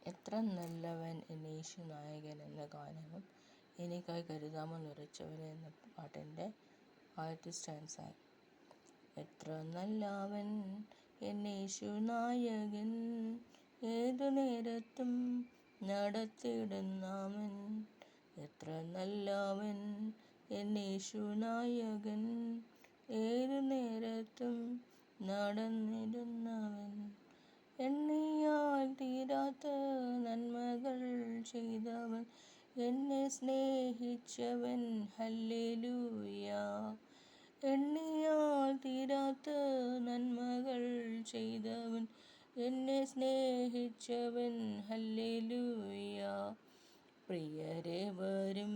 എത്ര നല്ലവൻ എന്നീശു നായകൻ എന്ന ഗാനവും എനിക്കായി കരുതാമെന്നുറച്ചവൻ എന്ന പാട്ടിൻ്റെ ആദ്യത്തെ സ്റ്റാൻസായി. എത്ര നല്ലവൻ എന്നീശു നായകൻ, ഏതു നേരത്തും നടത്തിടുന്നവൻ. എത്ര നല്ലവൻ എന്നീശു നായകൻ, ഏതു നേരത്തും നടന്നിടുന്നവൻ. എണ്ണിയാൽ തീരാത്ത നന്മകൾ ചെയ്തവൻ, എന്നെ സ്നേഹിച്ചവൻ ഹല്ലേലൂയ. എണ്ണിയാൽ തീരാത്ത നന്മകൾ ചെയ്തവൻ, എന്നെ സ്നേഹിച്ചവൻ ഹല്ലേലൂയ. പ്രിയരേവരും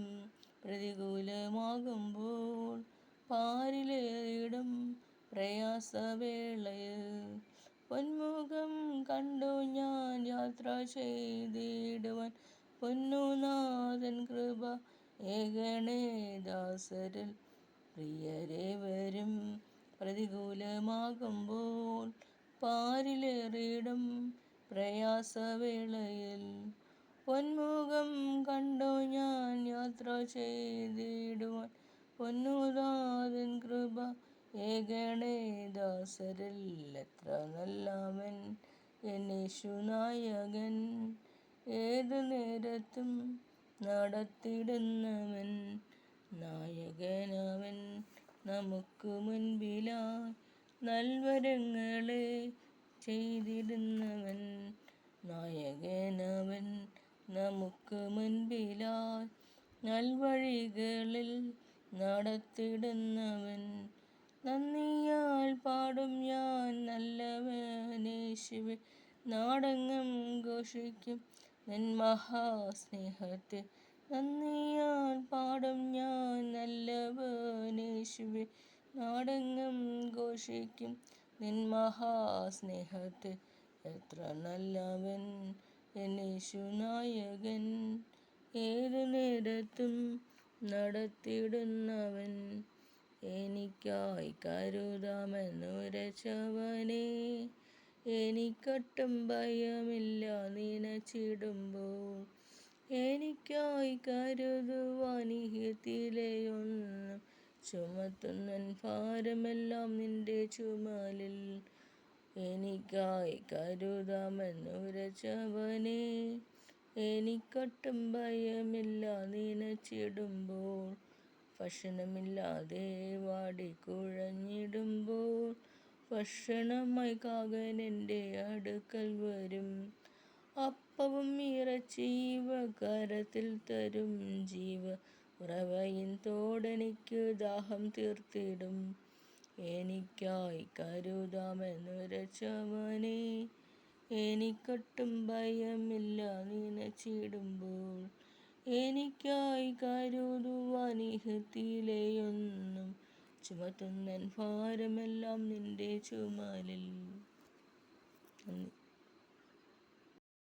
പ്രതികൂലമാകുമ്പോൾ, പാരിലേറിടും പ്രയാസവേളയിൽ, പൊന്മുഖം കണ്ടു ഞാൻ യാത്ര ചെയ്തിടുവാൻ, പൊന്നുനാഥൻ കൃപ ഏകണേ ദാസരിൽ. പ്രിയരേവരും പ്രതികൂലമാകുമ്പോൾ, പാരിലേറിടും പ്രയാസവേളയിൽ, പൊന്മുഖം കണ്ടു ഞാൻ യാത്ര ചെയ്തിടുവാൻ, പൊന്നുനാഥൻ കൃപ ഏകണേ ദാസരിൽ. എത്ര നല്ലവൻ എന്നീശു നായകൻ, ഏതു നേരത്തും നടത്തിടുന്നവൻ. നായകനവൻ നമുക്കു മുൻപിലായി നൽവരങ്ങളെ ചെയ്തിടുന്നവൻ. നായകനവൻ നമുക്കു മുൻപിലായി നൽവഴികളിൽ നടത്തിടുന്നവൻ. നന്ദിയാൽ പാടും ഞാൻ നല്ലവനേശുവേ, നാടെങ്ങും ഘോഷിക്കും നിൻ മഹാസ്നേഹത്തെ. നന്ദിയാൽ പാടും ഞാൻ നല്ലവനേശുവേ, നാടെങ്ങും ഘോഷിക്കും നിൻ മഹാസ്നേഹത്തെ. എത്ര നല്ലവൻ എന്നീശു നായകൻ, ഏതു നേരത്തും നടത്തിടുന്നവൻ. എനിക്കായി കരുതാമെന്നുരച്ചവനെ, എനിക്കൊട്ടും ഭയമില്ല നിനച്ചിടുമ്പോൾ. എനിക്കായി കരുതുവാൻ ഇഹത്തിലെയൊന്നും ചുമത്തുന്നൻ ഭാരമെല്ലാം നിന്റെ ചുമലിൽ. എനിക്കായി കരുതാമെന്നുരച്ചവനെ, എനിക്കൊട്ടും ഭയമില്ല നിനച്ചിടുമ്പോൾ. ഭക്ഷണമില്ലാതെ വാടിക്കുഴഞ്ഞിടുമ്പോൾ, ഭക്ഷണമായി കാകൻ എൻ്റെ അടുക്കൽ വരും. അപ്പവും ഇറച്ചിയുവ കരത്തിൽ തരും, ജീവ ഉറവയിൻ തോടെനിക്കു ദാഹം തീർത്തിടും. എനിക്കായി കരുതാമെന്നുരച്ചവനെ, എനിക്കൊട്ടും ഭയമില്ല നിനച്ചിടുമ്പോൾ. എനിക്കായി കരുതുവാൻ ഇഹത്തിലെയൊന്നും ചുമത്തുന്നൻ ഭാരമെല്ലാം നിന്റെ ചുമലിൽ. നന്ദി.